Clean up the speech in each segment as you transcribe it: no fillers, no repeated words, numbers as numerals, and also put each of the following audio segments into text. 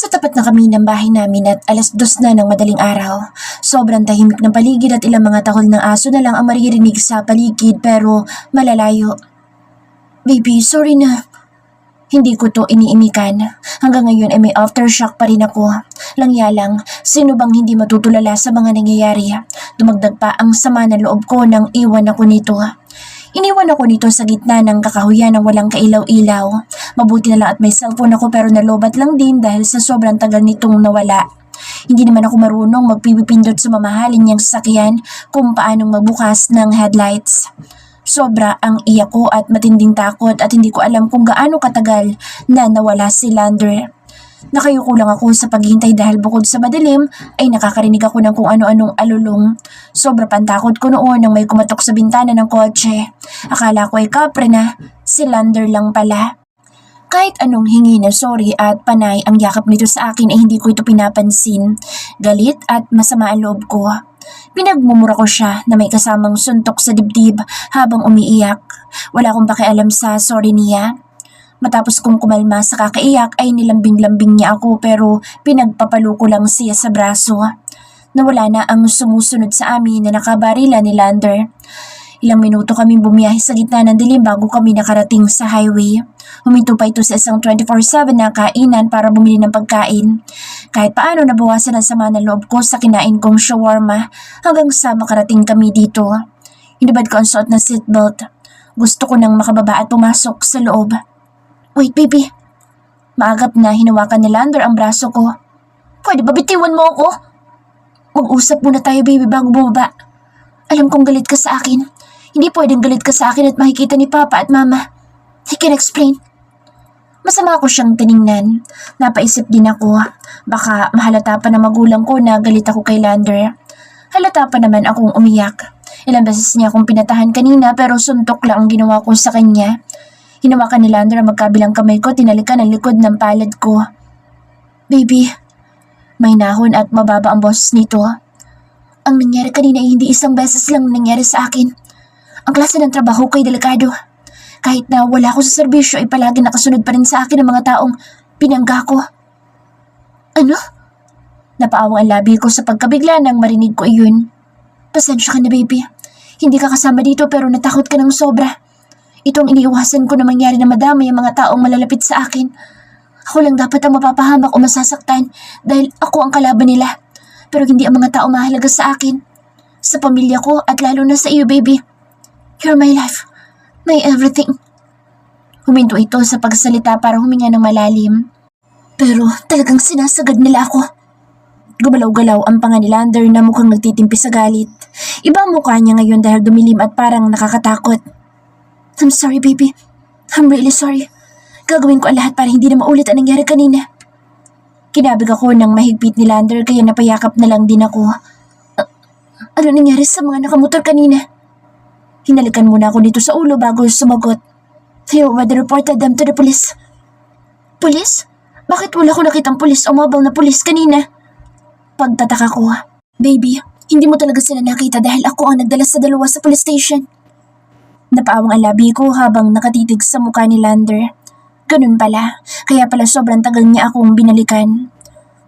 Nasa tapat na kami ng bahay namin at 2:00 na ng madaling araw. Sobrang tahimik ng paligid at ilang mga tahol ng aso na lang ang maririnig sa paligid pero malalayo. Baby, sorry na. Hindi ko to iniimikan. Hanggang ngayon ay may aftershock pa rin ako. Langya lang, sino bang hindi matutulala sa mga nangyayari? Dumagdag pa ang sama ng loob ko nang iwan ako nito. Iniwan ako nito sa gitna ng kakahuyan ng walang kailaw-ilaw. Mabuti na lang at may cellphone ako pero nalobat lang din dahil sa sobrang tagal nitong nawala. Hindi naman ako marunong magpipindot sa mamahalin niyang sasakyan kung paanong magbukas ng headlights. Sobra ang iyak ko at matinding takot at hindi ko alam kung gaano katagal na nawala si Lander. Nakayuko lang ako sa paghihintay dahil bukod sa madilim ay nakakarinig ako ng kung ano-anong alulong. Sobra pang takot ko noon nang may kumatok sa bintana ng kotse. Akala ko ay kapre na, si Lander lang pala. Kahit anong hingi na sorry at panay ang yakap nito sa akin ay hindi ko ito pinapansin. Galit at masama ang loob ko. Pinagmumura ko siya na may kasamang suntok sa dibdib habang umiiyak. Wala akong pakialam sa sorry niya. Matapos kong kumalma sa kakaiyak ay nilambing-lambing niya ako pero pinagpapalo ko lang siya sa braso. Nawala na ang sumusunod sa amin na nakabarila ni Lander. Ilang minuto kaming bumiyahe sa gitna ng dilim bago kami nakarating sa highway. Huminto pa ito sa isang 24/7 na kainan para bumili ng pagkain. Kahit paano nabawasan ang sama ng loob ko sa kinain kong shawarma hanggang sa makarating kami dito. Hinubad ko ang suot ng seatbelt. Gusto ko nang makababa at pumasok sa loob. Wait, baby. Maagap na hinawakan ni Lander ang braso ko. Pwede ba bitiwan mo ako? Mag-usap muna tayo, baby, bago bumaba. Alam kong galit ka sa akin. Hindi pwedeng galit ka sa akin at makikita ni Papa at Mama. I can explain. Masama ako siyang tiningnan. Napaisip din ako. Baka mahalata pa na magulang ko na galit ako kay Lander. Halata pa naman akong umiyak. Ilang beses niya akong pinatahan kanina pero suntok lang ang ginawa ko sa kanya. Hinawakan ni Lander ang magkabilang kamay ko, tinalikan ang likod ng palad ko. Baby, may nahon at mababa ang boses nito. Ang nangyari kanina ay hindi isang beses lang nangyari sa akin. Ang klase ng trabaho ko ay delikado. Kahit na wala ako sa serbisyo ay palagi nakasunod pa rin sa akin ang mga taong pinangga ko. Ano? Napaawang ang labi ko sa pagkabigla nang marinig ko iyon. Pasensya ka na, baby. Hindi ka kasama dito pero natakot ka ng sobra. Ito ang iniiwasan ko na mangyari na madamay ang mga taong malalapit sa akin. Ako lang dapat ang mapapahamak o masasaktan dahil ako ang kalaban nila. Pero hindi ang mga tao mahalaga sa akin. Sa pamilya ko at lalo na sa iyo, baby. You're my life. My everything. Huminto ito sa pagsalita para huminga ng malalim. Pero talagang sinasagad nila ako. Gumalaw-galaw ang panga ni Lander na mukhang nagtitimpi sa galit. Ibang mukha niya ngayon dahil dumilim at parang nakakatakot. I'm sorry, baby. I'm really sorry. Gagawin ko ang lahat para hindi na maulit ang nangyari kanina. Kinabig ako ng mahigpit ni Lander kaya napayakap na lang din ako. Ano nangyari sa mga nakamotor kanina? Hinalikan muna ako dito sa ulo bago sumagot. They already reported them to the police. Police? Bakit wala ko nakitang police o mabang na police kanina? Pagtataka ko. Baby, hindi mo talaga sila nakita dahil ako ang nagdala sa dalawa sa police station. Napaawang ang labi ko habang nakatitig sa mukha ni Lander. Ganun pala, kaya pala sobrang tagal niya akong binalikan.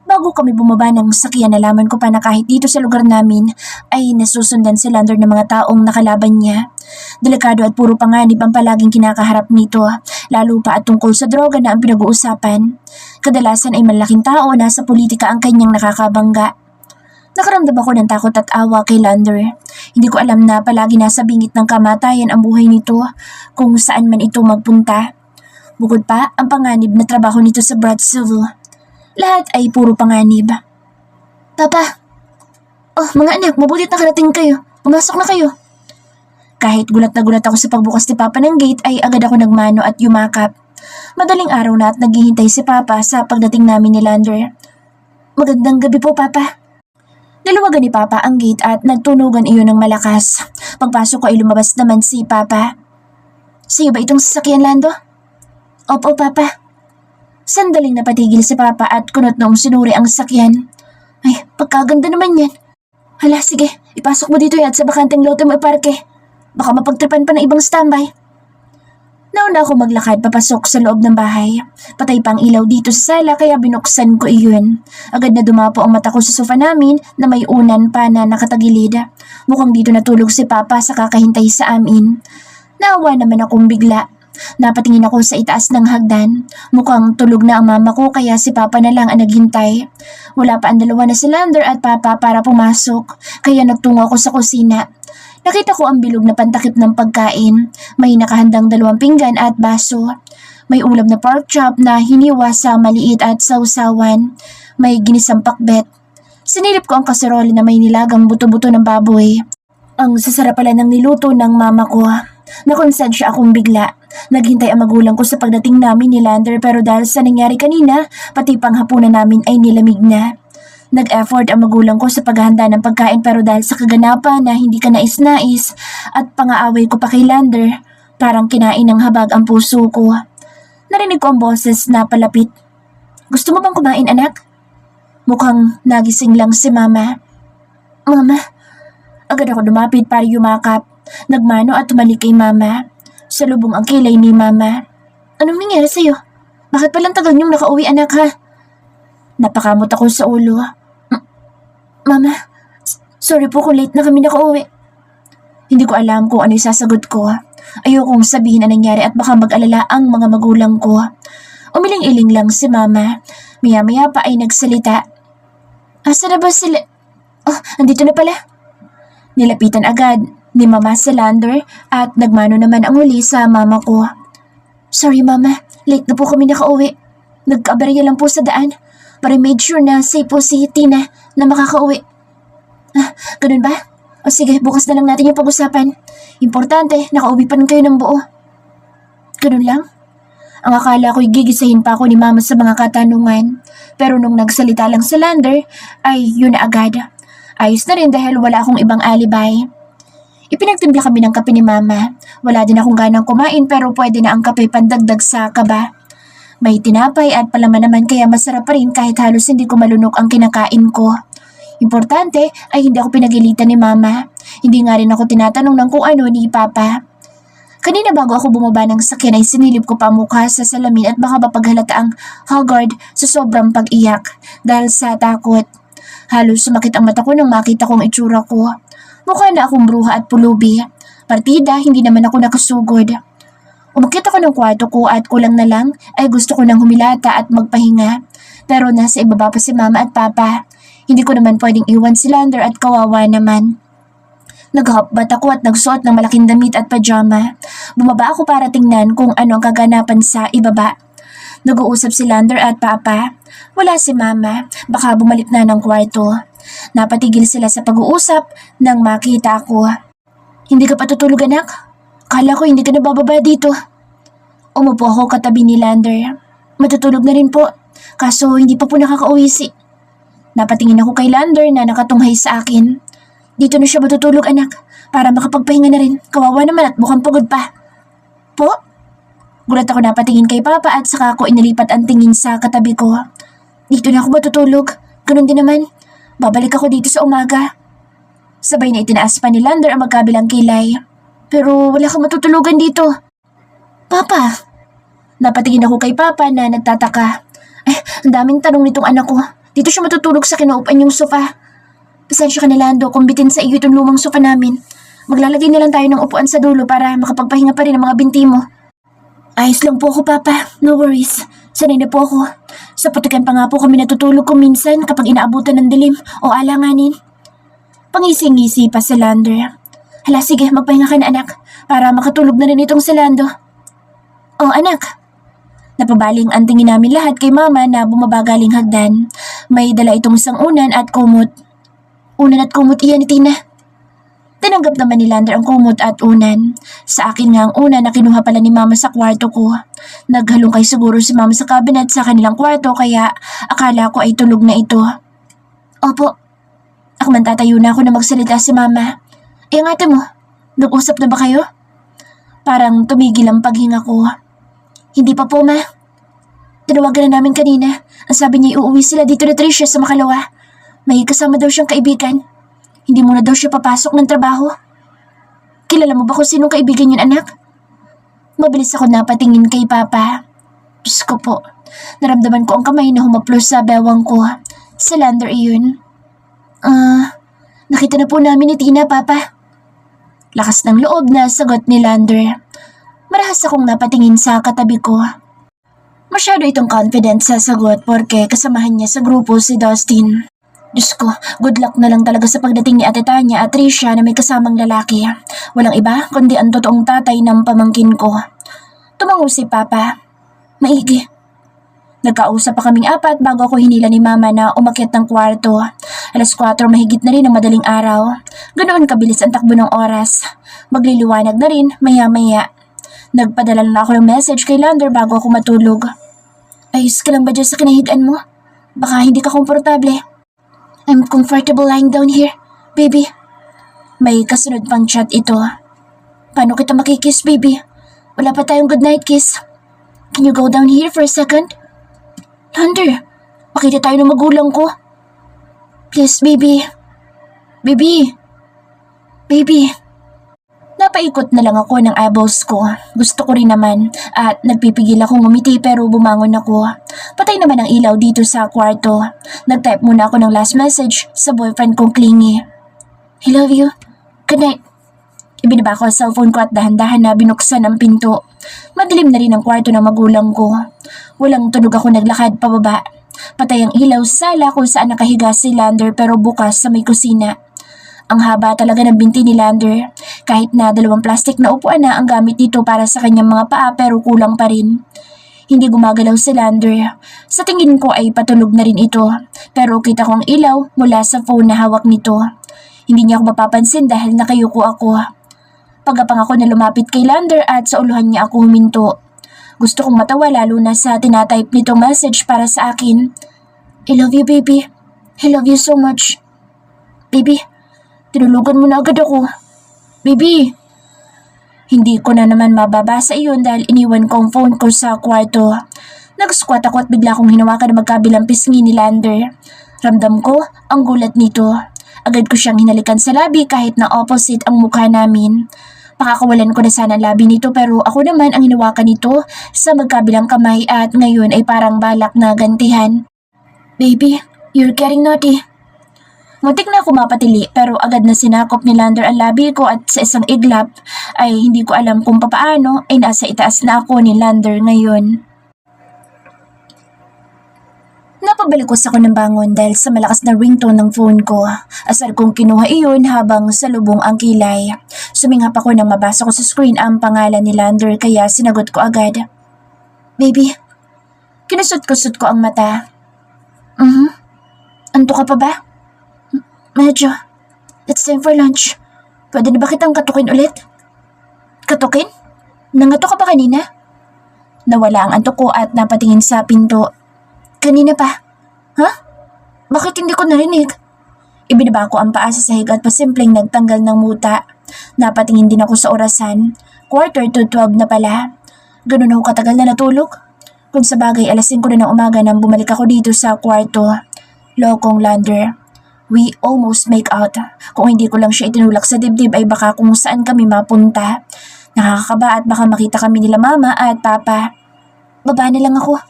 Bago kami bumaba ng sakyan, nalaman ko pa na kahit dito sa lugar namin ay nasusundan si Lander ng mga taong nakalaban niya. Delikado at puro panganib ang palaging kinakaharap nito, lalo pa at tungkol sa droga na ang pinag-uusapan. Kadalasan ay malaking tao na sa politika ang kanyang nakakabangga. Nakaramdam ako ng takot at awa kay Lander. Hindi ko alam na palagi nasa bingit ng kamatayan ang buhay nito kung saan man ito magpunta. Bukod pa ang panganib na trabaho nito sa Brazzaville. Lahat ay puro panganib. Papa! Oh, mga anak, mabutit nakarating kayo. Pumasok na kayo. Kahit gulat na gulat ako sa pagbukas ni Papa ng gate ay agad ako nagmano at yumakap. Madaling araw na at naghihintay si Papa sa pagdating namin ni Lander. Magandang gabi po, Papa. Niluwagan ni Papa ang gate at nagtunugan iyon ng malakas. Pagpasok ko ay lumabas naman si Papa. Sa'yo ba itong sasakyan, Lando? Opo, Papa. Sandaling napatigil si Papa at kunot noong sinuri ang sasakyan. Ay, pagkaganda naman yan. Hala, sige, ipasok mo dito yan at sa bakanteng lote mo iparke. Baka mapagtripan pa ng ibang standby. Nauna ako maglakad papasok sa loob ng bahay. Patay pa ang ilaw dito sa sala kaya binuksan ko iyon. Agad na dumapo ang mata ko sa sofa namin na may unan pa na nakatagilid. Mukhang dito natulog si Papa sa kakahintay sa amin. Naawa naman akong bigla. Napatingin ako sa itaas ng hagdan. Mukhang tulog na ang mama ko kaya si Papa na lang ang naghintay. Wala pa ang dalawa na si Lander at Papa para pumasok. Kaya nagtungo ako sa kusina. Nakita ko ang bilog na pantakip ng pagkain. May nakahandang 2 pinggan at baso. May ulam na pork chop na hiniwa sa maliit at sausawan. May ginisang pakbet. Sinilip ko ang kaserola na may nilagang buto-buto ng baboy. Ang sasarap pala ng niluto ng mama ko. Nakonsensya akong bigla. Naghintay ang magulang ko sa pagdating namin ni Lander pero dahil sa nangyari kanina, pati panghapunan namin ay nilamig na. Nag-effort ang magulang ko sa paghahanda ng pagkain pero dahil sa kaganapan na hindi ka nais-nais at pangaaway ko pa kay Lander, parang kinain ng habag ang puso ko. Narinig ko ang boses na palapit. Gusto mo bang kumain, anak? Mukhang nagising lang si Mama. Mama, agad ako lumapit para yumakap. Nagmano at tumalik kay Mama. Salubong ang kilay ni Mama. Anong nangyari sa'yo? Bakit palang tagal niyong nakauwi, anak, ha? Napakamot ako sa ulo. Mama, sorry po kung late na kami nakauwi. Hindi ko alam kung ano yung sasagot ko. Ayokong sabihin ang nangyari at baka mag-alala ang mga magulang ko. Umiling-iling lang si Mama. Maya-maya pa ay nagsalita. Asa na ba sila? Oh, andito na pala. Nilapitan agad ni Mama si Lander at nagmano naman ang huli sa mama ko. Sorry Mama, late na po kami nakauwi. Nagkaabarya lang po sa daan. Para made sure na safe po si Tina na makakauwi. Ganun ba? O sige, bukas na lang natin yung pag-usapan. Importante, nakauwi pa rin kayo ng buo. Ganun lang? Ang akala ko'y gigisahin pa ako ni Mama sa mga katanungan. Pero nung nagsalita lang si Lander, ay yun na agad. Ayos na rin dahil wala akong ibang alibay. Ipinagtimpla kami ng kape ni Mama. Wala din akong ganang kumain pero pwede na ang kape pandagdag sa kaba. May tinapay at palaman naman kaya masarap pa rin kahit halos hindi ko malunok ang kinakain ko. Importante ay hindi ako pinagilitan ni Mama. Hindi nga rin ako tinatanong ng kung ano ni Papa. Kanina bago ako bumaba ng sakyan ay sinilip ko pa mukha sa salamin at baka mapaghalata ang haggard sa sobrang pag-iyak dahil sa takot. Halos sumakit ang mata ko nang makita kong itsura ko. Mukha na akong bruha at pulubi. Partida, hindi naman ako nakasugod. Umakyat ako ng kwarto ko at kulang na lang ay gusto ko nang humilata at magpahinga. Pero nasa ibaba pa si Mama at Papa. Hindi ko naman pwedeng iwan si Lander at kawawa naman. Naghapbat ako at nagsuot ng malaking damit at pajama. Bumaba ako para tingnan kung ano ang kaganapan sa ibaba. Nag-uusap si Lander at Papa. Wala si Mama, baka bumalik na ng kwarto. Napatigil sila sa pag-uusap nang makita ako. Hindi ka pa tutulog anak? Kala ko hindi ka nabababa dito. Umupo ako katabi ni Lander. Matutulog na rin po, kaso hindi pa po nakakauwi si... Napatingin ako kay Lander na nakatunghay sa akin. Dito na siya matutulog anak, para makapagpahinga na rin. Kawawa naman at mukhang pagod pa. Po? Gulat ako napatingin kay Papa at saka ako inilipat ang tingin sa katabi ko. Dito na ako matutulog. Ganun din naman. Babalik ako dito sa umaga. Sabay na itinaas pa ni Lander ang magkabilang kilay. Pero wala kang matutulugan dito. Papa! Napatingin ako kay Papa na nagtataka. Ang daming tanong nitong anak ko. Dito siya matutulog sa kinaupan yung sofa. Pasensya ka na Lando kung bitin sa iyo itong lumang sofa namin. Maglalagay na lang tayo ng upuan sa dulo para makapagpahinga pa rin ang mga binti mo. Ayos lang po ako Papa, no worries. Sanay na po ako. Sa putikan pa nga po kami natutulog kung minsan kapag inaabutan ng dilim o alanganin. Pangisi-ngisi pa si Lander. Hala sige, magpahinga ka na anak para makatulog na rin itong si Lando. Oh anak. Napabaling ang tingin namin lahat kay Mama na bumaba galing hagdan. May dala itong isang unan at kumot. Unan at kumot iyan ni Tina. Tinanggap naman ni Lander ang kumot at unan. Sa akin nga ang unan na kinuha pala ni Mama sa kwarto ko. Naghalongkay siguro si Mama sa cabinet sa kanilang kwarto kaya akala ko ay tulog na ito. Opo. Ako man tatayo na ako na magsalita si Mama. Ang ate mo, nag-usap na ba kayo? Parang tumigil ang paghinga ko. Hindi pa po, Ma. Tinawagan na namin kanina. Ang sabi niya iuwi sila dito na Tricia sa Makalawa. May kasama daw siyang kaibigan. Hindi muna daw siya papasok ng trabaho. Kilala mo ba kung sinong kaibigan yun, anak? Mabilis ako napatingin kay Papa. Diyos ko po, naramdaman ko ang kamay na humaplos sa bewang ko. Si Lander iyon. Nakita na po namin ni Tina, Papa. Lakas ng loob na sagot ni Lander. Marahas akong napatingin sa katabi ko. Masyado itong confident sa sagot porque kasamahan niya sa grupo si Dustin. Diyos ko, good luck na lang talaga sa pagdating ni Ate Tanya at Tricia na may kasamang lalaki. Walang iba kundi ang totoong tatay ng pamangkin ko. Tumango si Papa. Maigi. Nagkausap pa kaming apat bago ako hinila ni Mama na umakyat ng kwarto. 4:00 mahigit na rin ang madaling araw. Ganoon kabilis ang takbo ng oras. Magliliwanag na rin maya-maya. Nagpadala na ako ng message kay Lander bago ako matulog. Ayos ka lang ba dyan sa kinahigaan mo? Baka hindi ka komportable. I'm comfortable lying down here, baby. May kasunod pang chat ito. Paano kita makikiss, baby? Wala pa tayong goodnight kiss. Can you go down here for a second? Lander, makita tayo ng magulang ko. Please, baby. Baby. Baby. Napaikot na lang ako ng eyeballs ko. Gusto ko rin naman at nagpipigil akong umiti pero bumangon ako. Patay naman ang ilaw dito sa kwarto. Nag-type muna ako ng last message sa boyfriend kong clingy. I love you. Good night. Ibinaba ko ang cellphone ko at dahan-dahan na binuksan ang pinto. Madilim na rin ang kwarto ng magulang ko. Walang tunog ako naglakad pababa. Patay ang ilaw sa sala kung saan nakahiga si Lander pero bukas sa may kusina. Ang haba talaga ng binti ni Lander. Kahit na 2 plastic na upuan na ang gamit dito para sa kanyang mga paa pero kulang pa rin. Hindi gumagalaw si Lander. Sa tingin ko ay patulog na rin ito. Pero kita ko ang ilaw mula sa phone na hawak nito. Hindi niya ako mapapansin dahil nakayuko ako. Pagapang ako na lumapit kay Lander at sa uluhan niya ako huminto. Gusto kong matawa lalo na sa tinatype nitong message para sa akin. I love you, baby. I love you so much. Baby, tinulugan mo na agad ako. Baby! Hindi ko na naman mababasa iyon dahil iniwan ko ang phone ko sa kwarto. Nag-squat ako at bigla kong hinawakan ng magkabilang pisngi ni Lander. Ramdam ko ang gulat nito. Agad ko siyang hinalikan sa labi kahit na opposite ang mukha namin. Pakakawalan ko na sana ang labi nito pero ako naman ang hinawakan nito sa magkabilang kamay at ngayon ay parang balak na gantihan. Baby, you're getting naughty. Muntik na ako mapatili pero agad na sinakop ni Lander ang labi ko at sa isang iglap ay hindi ko alam kung papaano ay nasa itaas na ako ni Lander ngayon. Napabalik ako ng bangon dahil sa malakas na ringtone ng phone ko. Asar kong kinuha iyon habang salubong ang kilay. Suminghap ako nang mabasa ko sa screen ang pangalan ni Lander kaya sinagot ko agad. Baby, kinusot-kusot ko ang mata. Anto ka pa ba? Medyo. It's time for lunch. Pwede na ba kitang katukin ulit? Katukin? Nangato ka ba kanina? Nawala ang antok ko at napatingin sa pinto. Kanina pa? Ha? Bakit hindi ko narinig? Ibinaba ko ang paa sa sahig at pasimpleng nagtanggal ng muta. Napatingin din ako sa orasan. 11:45 na pala. Ganun ako katagal na natulog. Kung sa bagay, 5:00 na ng umaga nang bumalik ako dito sa kwarto. Lokong Lander. We almost make out. Kung hindi ko lang siya itinulak sa dibdib ay baka kung saan kami mapunta. Nakakakaba at baka makita kami nila Mama at Papa. Baba na lang ako.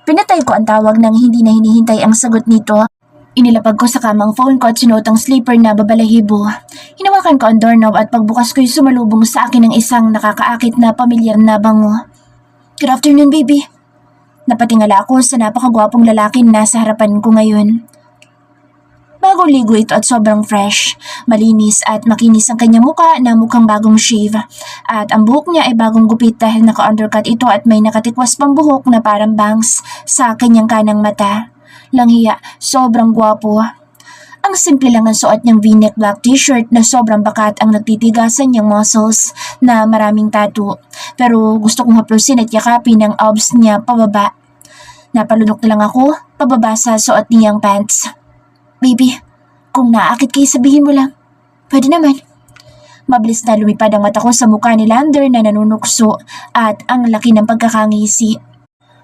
Pinatay ko ang tawag nang hindi na hinihintay ang sagot nito. Inilapag ko sa kamang phone ko at sinuot ang sleeper na babalahibo. Hinawakan ko ang doorknob at pagbukas ko'y sumalubong sa akin ng isang nakakaakit na pamilyar na bango. Good afternoon, baby. Napatingala ako sa napakagwapong lalaki na nasa harapan ko ngayon. Bagong ligo ito at sobrang fresh. Malinis at makinis ang kanyang muka na mukhang bagong shave. At ang buhok niya ay bagong gupit dahil naka-undercut ito at may nakatikwas pang buhok na parang bangs sa kanyang kanang mata. Langhiya, sobrang gwapo. Ang simple lang ang suot niyang v-neck black t-shirt na sobrang bakat ang nagtitigasan niyang muscles na maraming tattoo. Pero gusto kong haplusin at yakapin ang abs niya pababa. Napalunok na lang ako pababa sa suot niyang pants. Baby, kung naakit kayo sabihin mo lang. Pwede naman. Mabilis na lumipad ang mata ko sa mukha ni Lander na nanunukso at ang laki ng pagkakangisi.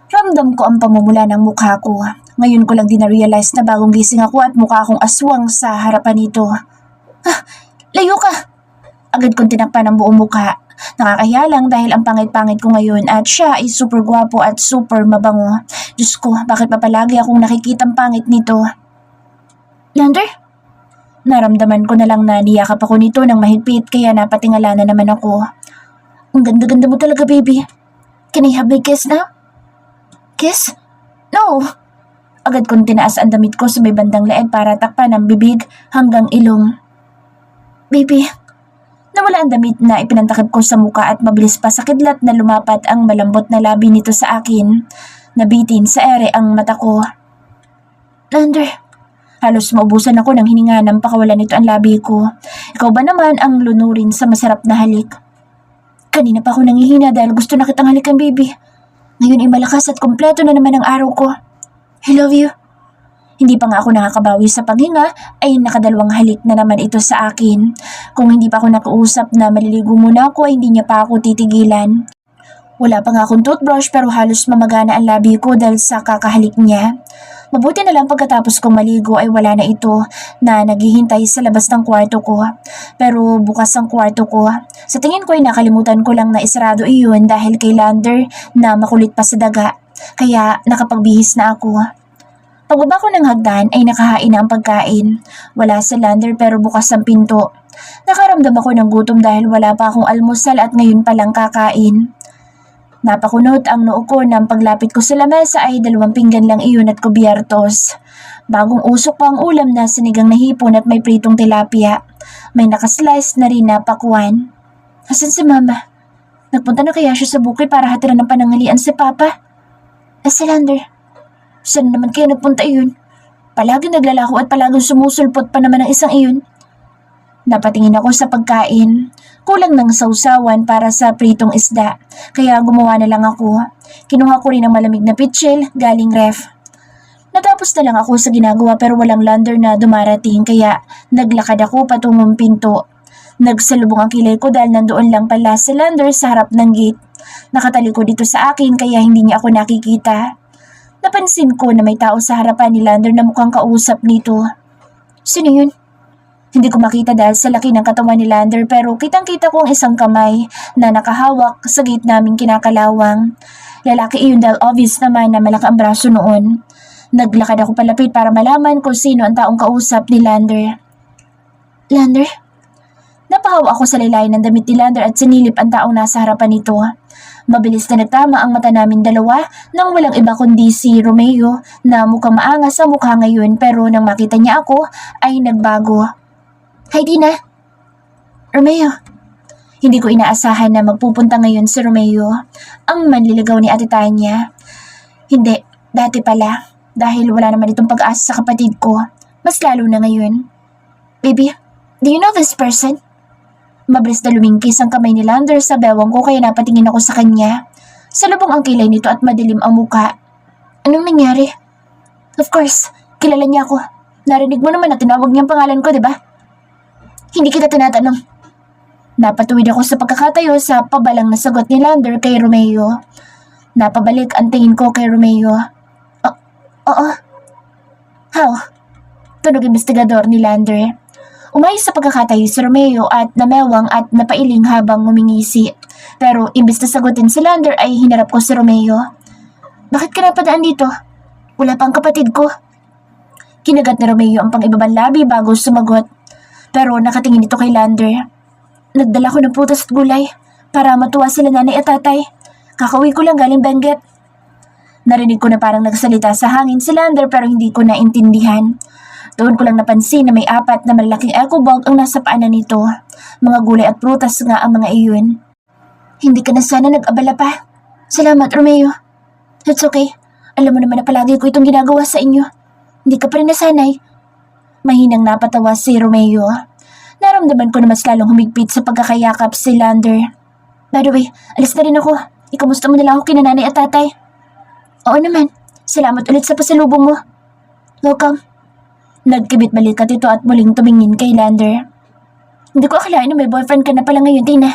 Ramdam ko ang pamumula ng mukha ko. Ngayon ko lang din na-realize na bagong gising ako at mukha akong aswang sa harapan nito. Layo ka! Agad kong tinakpan ang buong mukha. Nakakahiya lang dahil ang pangit-pangit ko ngayon at siya ay super gwapo at super mabango. Diyos ko, bakit pa palagi akong nakikitang pangit nito? Lander? Naramdaman ko na lang na niyakap ako nito ng mahigpit kaya napatingala na naman ako. Ang ganda-ganda mo talaga, baby. Can I have my kiss now? Kiss? No! Agad kong tinaas ang damit ko sa may bandang leeg para takpan ang bibig hanggang ilong. Baby, nawala ang damit na ipinantakip ko sa muka at mabilis pa sa kidlat na lumapat ang malambot na labi nito sa akin. Nabitin sa ere ang mata ko. Lander, halos maubusan ako ng hininga nang pakawalan nito ang labi ko. Ikaw ba naman ang lunurin sa masarap na halik? Kanina pa ako nangihina dahil gusto na kitang halikan, baby. Ngayon ay malakas at kompleto na naman ang araw ko. I love you. Hindi pa nga ako nakakabawi sa paghinga ay nakadalawang halik na naman ito sa akin. Kung hindi pa ako nakuusap na maliligo muna ako ay hindi niya pa ako titigilan. Wala pa nga akong toothbrush pero halos mamagana ang labi ko dahil sa kakahalik niya. Mabuti na lang pagkatapos kong maligo ay wala na ito na naghihintay sa labas ng kwarto ko. Pero bukas ang kwarto ko. Sa tingin ko ay nakalimutan ko lang na isarado iyon dahil kay Lander na makulit pa sa daga. Kaya nakapagbihis na ako. Pagbaba ko ng hagdan ay nakahain na ang pagkain. Wala sa Lander pero bukas ang pinto. Nakaramdam ako ng gutom dahil wala pa akong almusal at ngayon pa lang kakain. Napakunot ang noo ko nang paglapit ko sa lamesa ay 2 pinggan lang iyon at kubyertos. Bagong usok pa ang ulam na sinigang na hipon at may pritong tilapia. May nakaslice na rin na pakwan. Asan si Mama? Nagpunta na kaya siya sa bukid para hatiran ng pananghalian si Papa? Si Lander, saan naman kaya nagpunta iyon? Palagi naglalako at palaging sumusulpot pa naman ang isang iyon. Napatingin ako sa pagkain. Kulang ng sausawan para sa pritong isda, kaya gumawa na lang ako. Kinuha ko rin ang malamig na pitsil galing ref. Natapos na lang ako sa ginagawa pero walang Lander na dumarating kaya naglakad ako patungong pinto. Nagsalubong ang kilay ko dahil nandoon lang pala si Lander sa harap ng gate. Nakatalikod dito sa akin kaya hindi niya ako nakikita. Napansin ko na may tao sa harapan ni Lander na mukhang kausap nito. Sino yun? Hindi ko makita dahil sa laki ng katawan ni Lander pero kitang-kita ko ang isang kamay na nakahawak sa gate naming kinakalawang. Lalaki iyon dahil obvious naman na malaki ang braso noon. Naglakad ako palapit para malaman kung sino ang taong kausap ni Lander. Lander? Napahaw ako sa laylayan ng damit ni Lander at sinilip ang taong nasa harapan nito. Mabilis na nagtama ang mata namin dalawa nang walang iba kundi si Romeo na mukhang maangas sa mukha ngayon pero nang makita niya ako ay nagbago. Hi Dina! Romeo! Hindi ko inaasahan na magpupunta ngayon si Romeo, ang manliligaw ni Ate Tanya. Hindi, dati pala, dahil wala naman itong pag-asa sa kapatid ko, mas lalo na ngayon. Baby, do you know this person? Mabilis na lumingkis ang kamay ni Lander sa bewang ko kaya napatingin ako sa kanya. Salubong ang kilay nito at madilim ang muka. Anong nangyari? Of course, kilala niya ako. Narinig mo naman na tinawag niyang pangalan ko, di ba? Hindi kita tinatanong. Napatuwid ako sa pagkakatayo sa pabalang na sagot ni Lander kay Romeo. Napabalik ang tingin ko kay Romeo. Oo. How? Tunog investigador ni Lander. Umayos sa pagkakatayo si Romeo at namewang at napailing habang ngumingisi. Pero imbes na sagutin si Lander ay hinarap ko si Romeo. Bakit ka napadaan dito? Wala pang kapatid ko. Kinagat ni Romeo ang pang-ibabang labi bago sumagot. Pero nakatingin ito kay Lander. Nagdala ko ng putas at gulay para matuwa sila nanay at tatay. Kakauwi ko lang galing Benguet. Narinig ko na parang nagsalita sa hangin si Lander pero hindi ko naintindihan. Doon ko lang napansin na may 4 na malalaking eco bag ang nasa paanan nito. Mga gulay at prutas nga ang mga iyon. Hindi ka na sana nag-abala pa. Salamat, Romeo. It's okay. Alam mo naman na palagi ko itong ginagawa sa inyo. Hindi ka pa rin nasanay. Mahinang napatawa si Romeo. Naramdaman ko na mas lalong humigpit sa pagkakayakap si Lander. By the way, alis na rin ako. Ikamusta mo na lang ako kina nanay at tatay? Oo naman. Salamat ulit sa pasalubong mo. Welcome. Nagkibit balikat ito at muling tumingin kay Lander. Hindi ko akalain na may boyfriend ka na pala ngayon, Tina.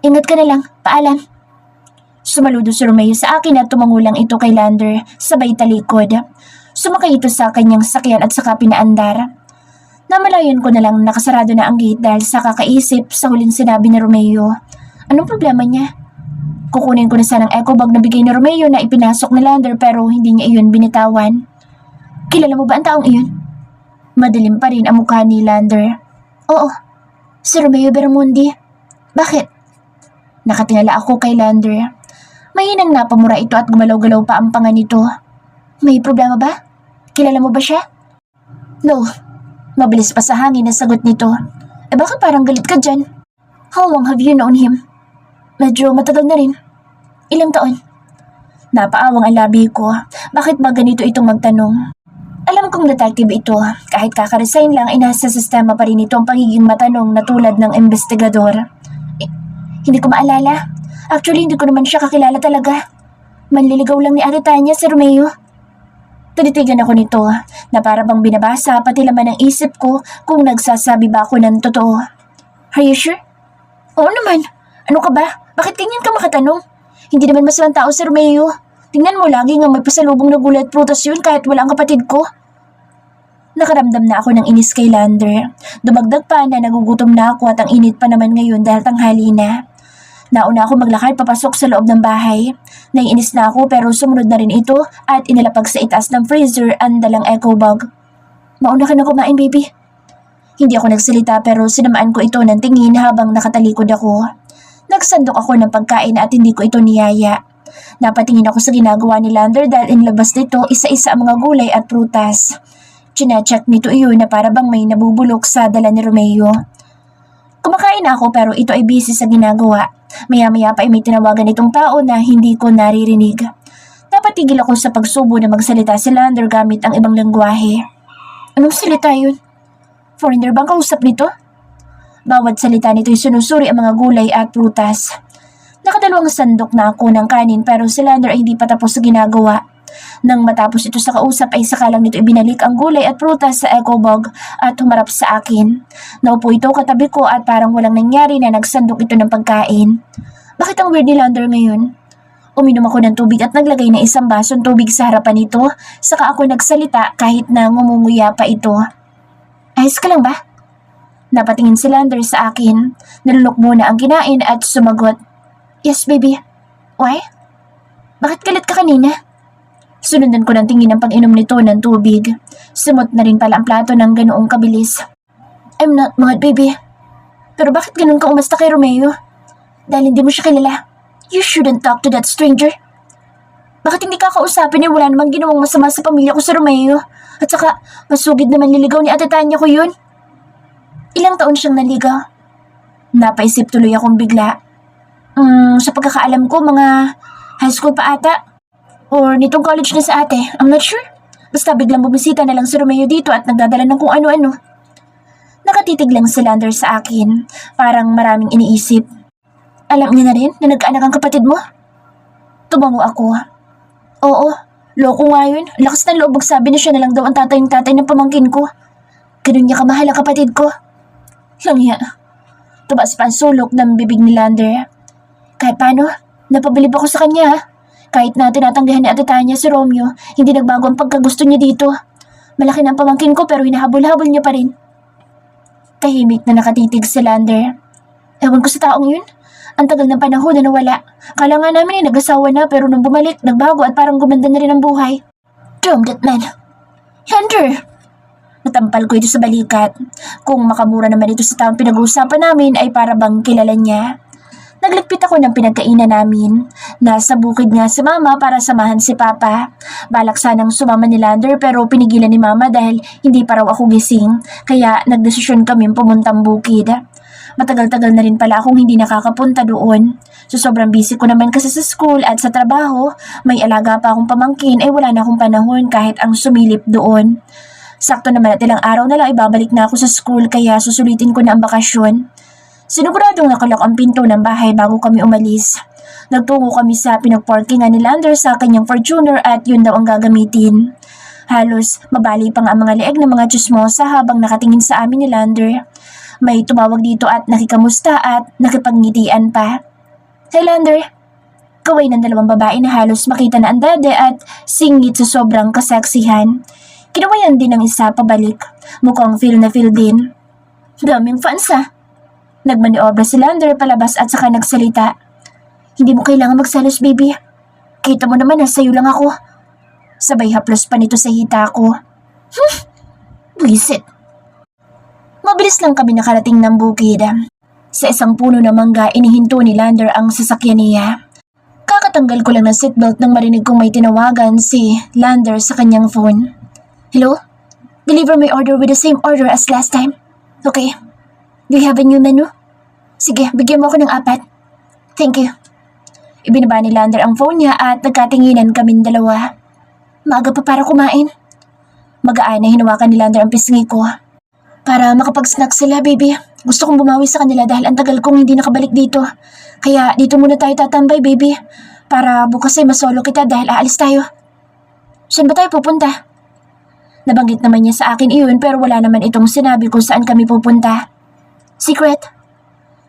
Ingat ka na lang. Paalam. Sumaludo si Romeo sa akin at tumangulang ito kay Lander sabay talikod. Sumakay ito sa kanyang sakyan at saka pinaandar. Namalayan ko na lang nakasarado na ang gate dahil sa kakaisip sa huling sinabi ni Romeo. Anong problema niya? Kukunin ko na sanang eco bag na bigay ni Romeo na ipinasok ni Lander pero hindi niya iyon binitawan. Kilala mo ba ang taong iyon? Madilim pa rin ang mukha ni Lander. Oo, si Romeo Bermundi. Bakit? Nakatingala ako kay Lander. Mahinang napamura ito at gumalaw-galaw pa ang panga nito. May problema ba? Kilala mo ba siya? No. Mabilis pa sa hangin ang sagot nito. Bakit parang galit ka dyan? How long have you known him? Medyo matagal na rin. Ilang taon? Napaawang ang labi ko. Bakit ba ganito itong magtanong? Alam kong detective ito. Kahit kakaresign lang, nasa sistema pa rin ito ang pagiging matanong na tulad ng investigador. Hindi ko maalala. Actually, hindi ko naman siya kakilala talaga. Manliligaw lang ni Ate Tanya si Romeo. Tinitigan ako nito na para bang binabasa pati laman ng isip ko kung nagsasabi ba ako ng totoo. Are you sure? Oo naman. Ano ka ba? Bakit ganyan ka makatanong? Hindi naman masalang tao si Romeo. Tingnan mo lagi nga may pasalubong na gulay at prutas yun kahit wala ang kapatid ko. Nakaramdam na ako ng inis kay Lander. Dumagdag pa na nagugutom na ako at ang init pa naman ngayon dahil tanghali na. Nauna ako maglakad papasok sa loob ng bahay. Naiinis na ako pero sumunod na rin ito at inilapag sa itaas ng freezer ang dalang eco bag. Mauna ka na kumain, baby. Hindi ako nagsalita pero sinamaan ko ito ng tingin habang nakatalikod ako. Nagsandok ako ng pagkain at hindi ko ito niyaya. Napatingin ako sa ginagawa ni Lander dahil inilabas nito isa-isa ang mga gulay at prutas. Chine-check nito iyon na para bang may nabubulok sa dala ni Romeo. Kumakain ako pero ito ay busy sa ginagawa. Maya-maya pa ay may tinawagan itong tao na hindi ko naririnig. Napatigil ako sa pagsubo na magsalita si Lander gamit ang ibang lengguwahe. Anong salita yun? Foreigner bang kausap nito? Bawat salita nito'y sinusuri ang mga gulay at prutas. Nakadalawang sandok na ako ng kanin pero si Lander ay hindi pa tapos sa ginagawa. Nang matapos ito sa kausap ay sakalang nito ibinalik ang gulay at prutas sa eco bag at humarap sa akin. Naupo ito katabi ko at parang walang nangyari na nagsandok ito ng pagkain. Bakit ang weird ni Lander ngayon? Uminom ako ng tubig at naglagay ng isang basong tubig sa harapan nito, saka ako nagsalita kahit na ngumunguya pa ito. Ayos ka lang ba? Napatingin si Lander sa akin. Nalulok muna ang kinain at sumagot. Yes, baby. Why? Bakit galit ka kanina? Sunundan ko ng tingin ang pag-inom nito ng tubig. Sumot na rin pala ang plato ng ganoong kabilis. I'm not mad, baby. Pero bakit ganun ka umasta kay Romeo? Dahil hindi mo siya kilala. You shouldn't talk to that stranger. Bakit hindi ka kausapin niya? Wala namang ginawang masama sa pamilya ko sa Romeo. At saka, masugid naman liligaw ni Ate Tanya ko yun. Ilang taon siyang naligaw? Napaisip tuloy akong bigla. Sa pagkakaalam ko, mga high school pa ata. Or nitong college na sa ate, I'm not sure. Basta biglang bumisita na lang si Romeo dito at nagdadala ng kung ano-ano. Nakatitig lang si Lander sa akin, parang maraming iniisip. Alam niya na rin na nagkaanak ang kapatid mo? Tumango ako. Oo, loko nga yun. Lakas ng loob magsabi na siya na lang daw ang tatay ng pamangkin ko. Ganun niya kamahal ang kapatid ko. Langya. Tumaas pa ang sulok ng bibig ni Lander. Kahit paano, napabilib ako sa kanya ha. Kahit na tinatanggihan ni Ate Tanya si Romeo, hindi nagbago ang pagkagusto niya dito. Malaki na ang pamangkin ko pero hinahabol-habol niya pa rin. Tahimik na nakatitig si Lander. Ewan ko sa taong yun. Ang tagal ng panahon na nawala. Kala nga namin ay nag-asawa na pero nung bumalik, nagbago at parang gumanda na rin ang buhay. Damn that man. Lander! Natampal ko ito sa balikat. Kung makamura naman ito sa taong pinag-uusapan namin ay para bang kilala niya. Nagligpit ako ng pinagkainan namin. Nasa bukid nga si Mama para samahan si Papa. Balak sanang sumama ni Lander pero pinigilan ni Mama dahil hindi pa raw ako gising. Kaya nagdesisyon kami pumuntang bukid. Matagal-tagal na rin pala akong hindi nakakapunta doon. So sobrang busy ko naman kasi sa school at sa trabaho. May alaga pa akong pamangkin ay wala na akong panahon kahit ang sumilip doon. Sakto naman at ilang araw na lang ibabalik na ako sa school kaya susulitin ko na ang bakasyon. Siniguradong nakalak ang pinto ng bahay bago kami umalis. Nagtungo kami sa pinagparkingan ni Lander sa kanyang Fortuner at yun daw ang gagamitin. Halos mabali pa nga ang mga leeg ng mga chismosa habang nakatingin sa amin ni Lander. May tumawag dito at nakikamusta at nakipagngitian pa. Hey Lander! Kaway ng dalawang babae na halos makita na ang dade at singit sa sobrang kaseksihan. Kinawayan din ng isa pabalik. Mukhang feel na feel din. Daming fans ah. Nagmaniobra si Lander palabas at saka nagsalita. Hindi mo kailangan magselos, baby. Kita mo naman na sa'yo lang ako. Sabay haplos pa nito sa hita ko. Buisit. Mabilis lang kami nakarating ng bukid. Sa isang puno ng mangga, inihinto ni Lander ang sasakyan niya. Kakatanggal ko lang ng seatbelt nang marinig kong may tinawagan si Lander sa kanyang phone. Hello? Deliver my order with the same order as last time. Okay. Do you have a new menu? Sige, bigyan mo ako ng 4. Thank you. Ibinaba ni Lander ang phone niya at nagkatinginan kaming dalawa. Maaga pa para kumain. Magaan na hinawakan ni Lander ang pisngi ko. Para makapag-snack sila, baby. Gusto kong bumawi sa kanila dahil ang tagal kong hindi nakabalik dito. Kaya dito muna tayo tatambay, baby. Para bukas ay masolo kita dahil aalis tayo. Saan ba tayo pupunta? Nabanggit naman niya sa akin iyon pero wala naman itong sinabi kung saan kami pupunta. Secret.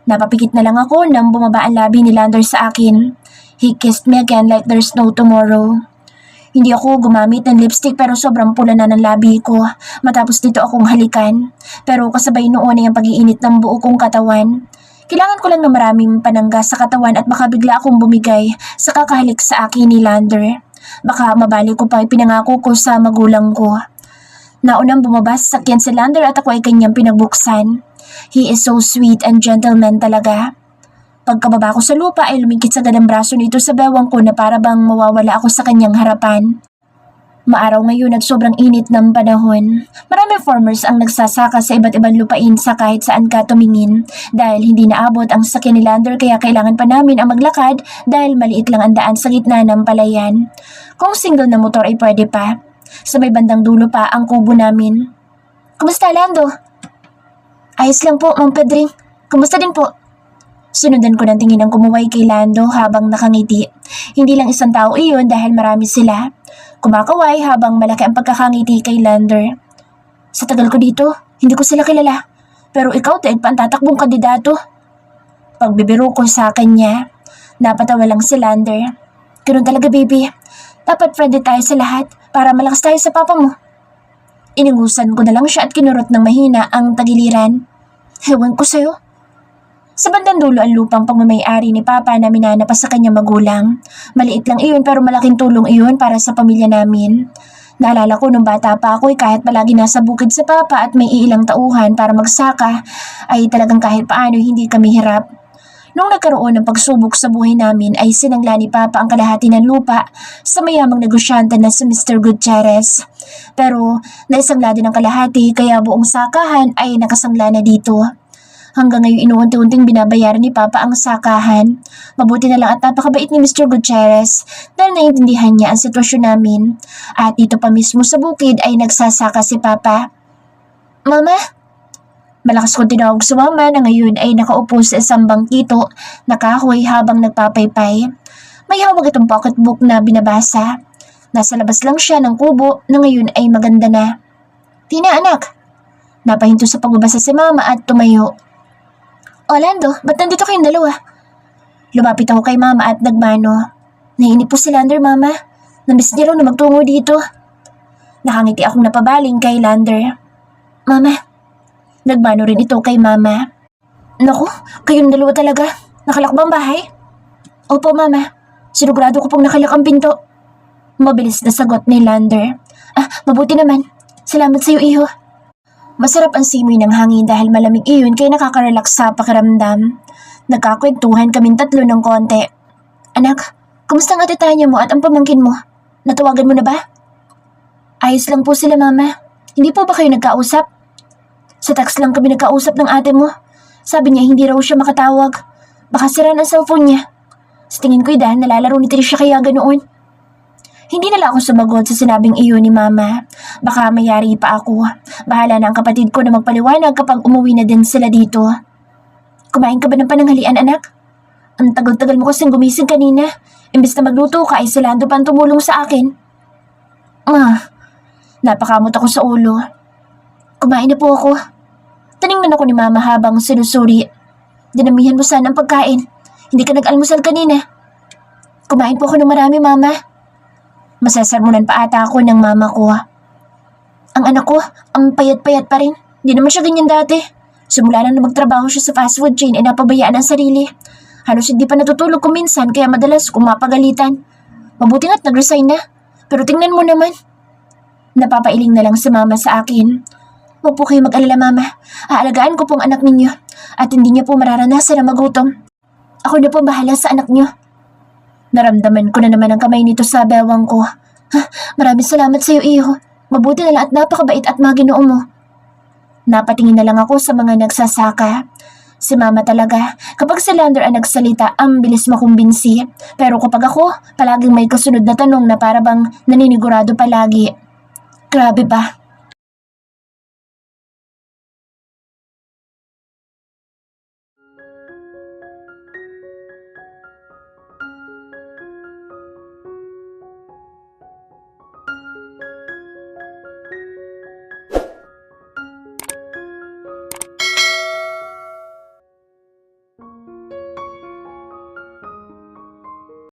Napapikit na lang ako nang bumaba ang labi ni Lander sa akin. He kissed me again like there's no tomorrow. Hindi ako gumamit ng lipstick pero sobrang pula na ng labi ko matapos dito akong halikan. Pero kasabay noon ay ang pag-iinit ng buo kong katawan. Kailangan ko lang ng maraming panangga sa katawan at baka bigla akong bumigay sa kakahalik sa akin ni Lander. Baka mabalik ko pa ipinangako ko sa magulang ko. Naunang bumaba sa sakyan si Lander at ako ay kanyang pinagbuksan. He is so sweet and gentleman talaga. Pagkababa ko sa lupa ay lumikit sa ang braso nito sa bewang ko na para bang mawawala ako sa kanyang harapan. Maaraw ngayon at sobrang init ng panahon. Maraming farmers ang nagsasaka sa iba't ibang lupain sa kahit saan ka tumingin. Dahil hindi naabot ang sakyan ni Lander kaya kailangan pa namin ang maglakad dahil maliit lang ang daan sa gitna ng palayan. Kung single na motor ay pwede pa. Sa may bandang dulo pa ang kubo namin. Kumusta, Lando? Ayos lang po, Ma'am Pedring. Kumusta din po? Sunundan ko ng tingin ang kumuway kay Lando habang nakangiti. Hindi lang isang tao iyon dahil marami sila. Kumakaway habang malaki ang pagkakangiti kay Lander. Sa tagal ko dito, hindi ko sila kilala. Pero ikaw taig pa ang tatakbong kandidato. Pagbibiro ko sa kanya, napatawa lang si Lander. Ganun talaga, baby. Dapat friendly tayo sa lahat para malakas tayo sa papa mo. Iningusan ko na lang siya at kinurot ng mahina ang tagiliran. Hewan ko sa'yo. Sa bandang dulo ang lupang pagmamayari ni Papa na minana pa sa kanyang magulang. Maliit lang iyon pero malaking tulong iyon para sa pamilya namin. Naalala ko nung bata pa ako kahit palagi nasa bukid sa Papa at may ilang tauhan para magsaka ay talagang kahit paano hindi kami hirap. Nung nagkaroon ng pagsubok sa buhay namin ay sinangla ni Papa ang kalahati ng lupa sa mayamang negosyante na si Mr. Gutierrez. Pero naisangla din ang kalahati kaya buong sakahan ay nakasangla na dito. Hanggang ngayon inuunti-unting binabayaran ni Papa ang sakahan. Mabuti na lang at napakabait ni Mr. Gutierrez dahil naiintindihan niya ang sitwasyon namin. At dito pa mismo sa bukid ay nagsasaka si Papa. Mama? Malakas kong tinawag sa mama na ngayon ay nakaupo sa isang bangkito na kahoy habang nagpapaypay. May hawag itong pocketbook na binabasa. Nasa labas lang siya ng kubo na ngayon ay maganda na. Tina, anak. Napahinto sa pagbabasa si mama at tumayo. Orlando, ba't nandito kayong dalawa? Lumapit ako kay mama at nagmano. Naiinip po si Lander, mama. Namiss niya raw na magtungo dito. Nakangiti akong napabaling kay Lander. Mama. Nagmano rin ito kay mama. Naku, kayong dalawa talaga. Nakalak ba ang bahay? Opo, mama. Sinugurado ko pong nakalak ang pinto. Mabilis na sagot ni Lander. Mabuti naman. Salamat sa iyo, iho. Masarap ang simoy ng hangin dahil malamig iyon kaya nakaka-relax sa pakiramdam. Nagkakwentuhan kaming tatlo ng konti. Anak, kumusta ang ate Tanya mo at ang pamangkin mo? Natawagan mo na ba? Ayos lang po sila, mama. Hindi po ba kayo nagkausap? Sa text lang kami nagkausap ng ate mo. Sabi niya hindi raw siya makatawag. Baka sira ang cellphone niya. Sa tingin ko'y dahil nalalaro ni Trisha kaya ganoon. Hindi nala ako sumagot sa sinabing iyon ni mama. Baka mayari pa ako. Bahala na ang kapatid ko na magpaliwanag kapag umuwi na din sila dito. Kumain ka ba ng pananghalian, anak? Ang tagal-tagal mo kasing gumising kanina. Imbes na magluto ka ay si Lando pa ang tumulong sa akin. Napakamot ako sa ulo. Kumain na po ako. Tiningnan ako ni mama habang sinusuri. Dinamihan mo sana ang pagkain. Hindi ka nag-almusal kanina. Kumain po ako ng marami, mama. Masasarmunan pa ata ako ng mama ko. Ang anak ko, ang payat-payat pa rin. Hindi naman siya ganyan dati. Simula lang na magtrabaho siya sa fast food chain ay napabayaan ang sarili. Halos hindi pa natutulog kuminsan kaya madalas kumapagalitan. Mabuti nga't nag-resign na. Pero tingnan mo naman. Napapailing na lang si mama sa akin. Huwag po kayo mag-alala mama. Aalagaan ko pong anak ninyo. At hindi niyo po mararanasan na magutom. Ako na po bahala sa anak niyo. Naramdaman ko na naman ang kamay nito sa bewang ko. Maraming salamat sa iyo, iho. Mabuti na lang at napakabait at maginoo mo. Napatingin na lang ako sa mga nagsasaka. Si mama talaga, kapag si Lander ang nagsalita, ang bilis makumbinsi. Pero kapag ako, palaging may kasunod na tanong na para bang naninigurado palagi. Grabe ba?